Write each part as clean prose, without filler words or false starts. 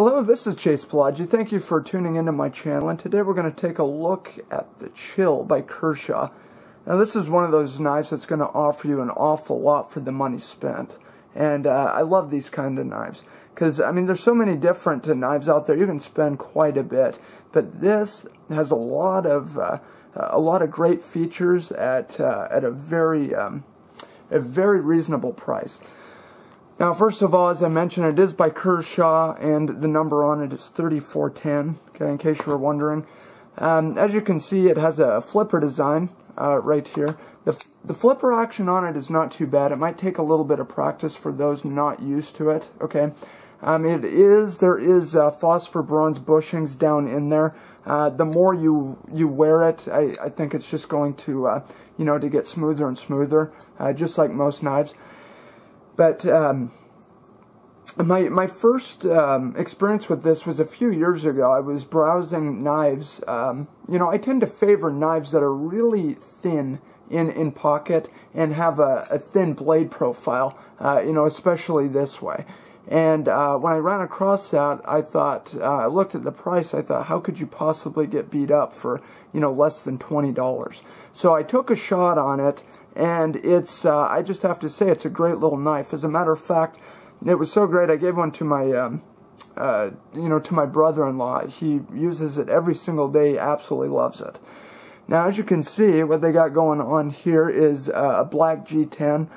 Hello, this is Palagi. Thank you for tuning into my channel, and today we're going to take a look at the Chill by Kershaw. Now this is one of those knives that's going to offer you an awful lot for the money spent. And I love these kind of knives because, I mean, there's so many different knives out there. You can spend quite a bit, but this has a lot of great features at a very reasonable price. Now, first of all, as I mentioned, it is by Kershaw, and the number on it is 3410, okay, in case you were wondering. As you can see, it has a flipper design right here. The flipper action on it is not too bad. It might take a little bit of practice for those not used to it, okay. There is phosphor bronze bushings down in there. The more you wear it, I think it's just going to, to get smoother and smoother, just like most knives. But my first experience with this was a few years ago. I was browsing knives. I tend to favor knives that are really thin in pocket and have a thin blade profile, especially this way. And when I ran across that, I thought, I looked at the price, I thought, how could you possibly get beat up for, less than $20? So I took a shot on it, and it's, I just have to say, it's a great little knife. As a matter of fact, it was so great, I gave one to my, to my brother-in-law. He uses it every single day, absolutely loves it. Now, as you can see, what they got going on here is a black G10.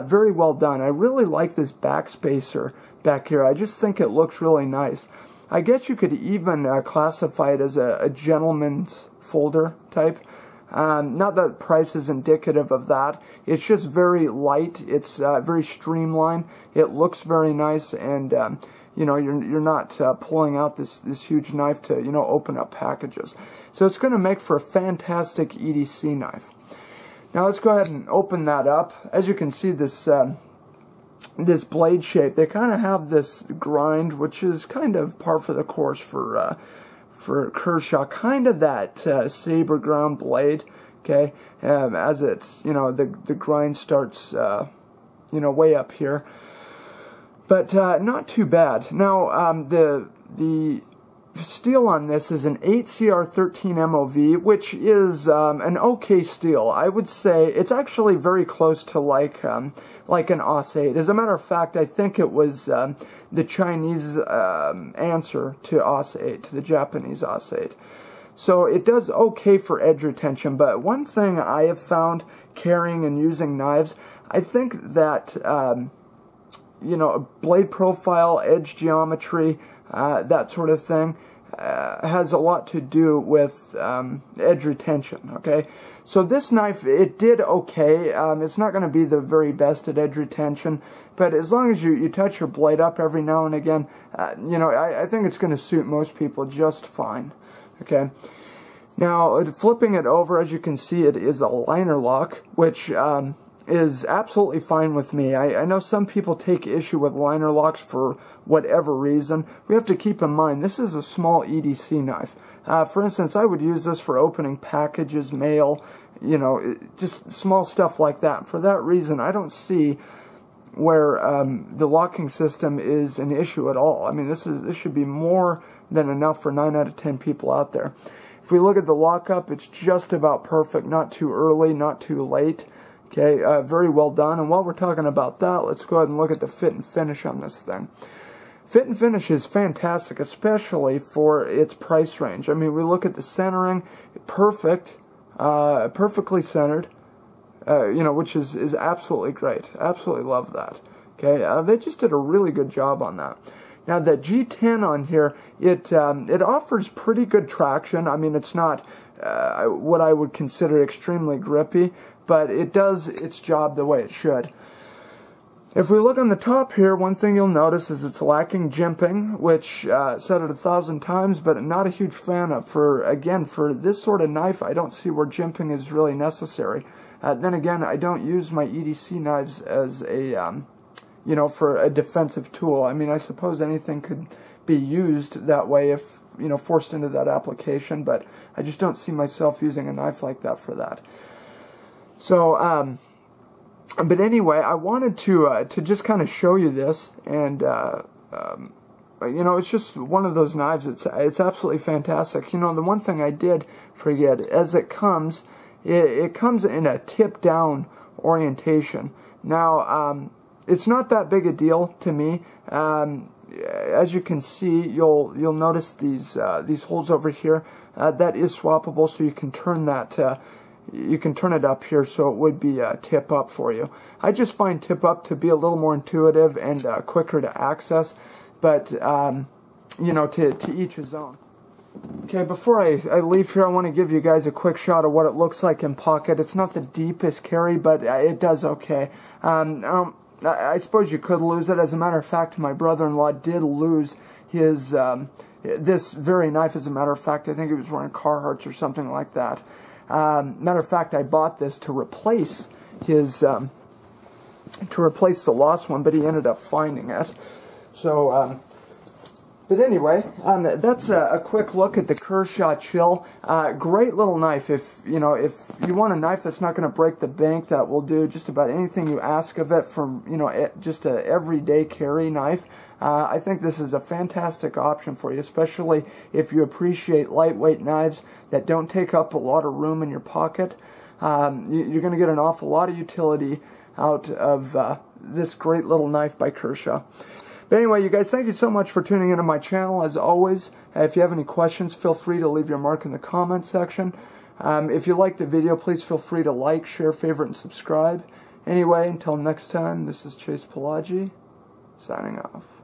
Very well done. I really like this backspacer back here. I just think it looks really nice. I guess you could even classify it as a gentleman's folder type. Not that the price is indicative of that. It's just very light. It's very streamlined. It looks very nice, and you're not pulling out this huge knife to open up packages. So it's going to make for a fantastic EDC knife. Now let's go ahead and open that up. As you can see, this this blade shape, they kind of have this grind, which is kind of par for the course for Kershaw, kind of that saber ground blade. Okay, as it's the grind starts way up here, but not too bad. Now the steel on this is an 8CR13 MOV, which is an okay steel. I would say it's actually very close to like an AUS 8. As a matter of fact, I think it was the Chinese answer to AUS 8, to the Japanese AUS 8. So it does okay for edge retention, but one thing I have found carrying and using knives, I think that blade profile, edge geometry, that sort of thing, has a lot to do with edge retention, okay? So this knife, it did okay. It's not going to be the very best at edge retention, but as long as you touch your blade up every now and again, I think it's going to suit most people just fine, okay? Now, flipping it over, as you can see, it is a liner lock, which is absolutely fine with me. I know some people take issue with liner locks for whatever reason. We have to keep in mind, this is a small EDC knife. For instance, I would use this for opening packages, mail, just small stuff like that. For that reason, I don't see where the locking system is an issue at all. I mean, this should be more than enough for 9 out of 10 people out there. If we look at the lockup, it's just about perfect, not too early, not too late. Okay, very well done. And while we're talking about that, let's go ahead and look at the fit and finish on this thing. Fit and finish is fantastic, especially for its price range. I mean, we look at the centering, perfect, perfectly centered, which is absolutely great. Absolutely love that. Okay, they just did a really good job on that. Now, the G10 on here, it offers pretty good traction. I mean, it's not what I would consider extremely grippy, but it does its job the way it should. If we look on the top here, one thing you'll notice is it's lacking jimping, which said it 1,000 times, but not a huge fan of. For this sort of knife, I don't see where jimping is really necessary. Then again, I don't use my EDC knives as a, for a defensive tool. I mean, I suppose anything could be used that way if, forced into that application, but I just don't see myself using a knife like that for that. So, but anyway, I wanted to just kind of show you this and you know, it's just one of those knives. It's absolutely fantastic. You know, the one thing I did forget, as it comes in a tip down orientation. Now, it's not that big a deal to me. As you can see, you'll notice these holes over here. That is swappable, so you can turn that. You can turn it up here, so it would be tip up for you. I just find tip up to be a little more intuitive and quicker to access, but you know, to each his own. Okay, before I leave here, I want to give you guys a quick shot of what it looks like in pocket. It's not the deepest carry, but it does okay. I suppose you could lose it. As a matter of fact, my brother-in-law did lose his this very knife. As a matter of fact, I think he was wearing Carhartts or something like that. Matter of fact, I bought this to replace his the lost one, but he ended up finding it. So, but anyway, that's a quick look at the Kershaw Chill. Great little knife. If you want a knife that's not going to break the bank, that will do just about anything you ask of it. From just a everyday carry knife. I think this is a fantastic option for you, especially if you appreciate lightweight knives that don't take up a lot of room in your pocket. You're going to get an awful lot of utility out of this great little knife by Kershaw. But anyway, you guys, thank you so much for tuning into my channel. As always, if you have any questions, feel free to leave your mark in the comment section. If you liked the video, please feel free to like, share, favorite, and subscribe. Anyway, until next time, this is Palagi, signing off.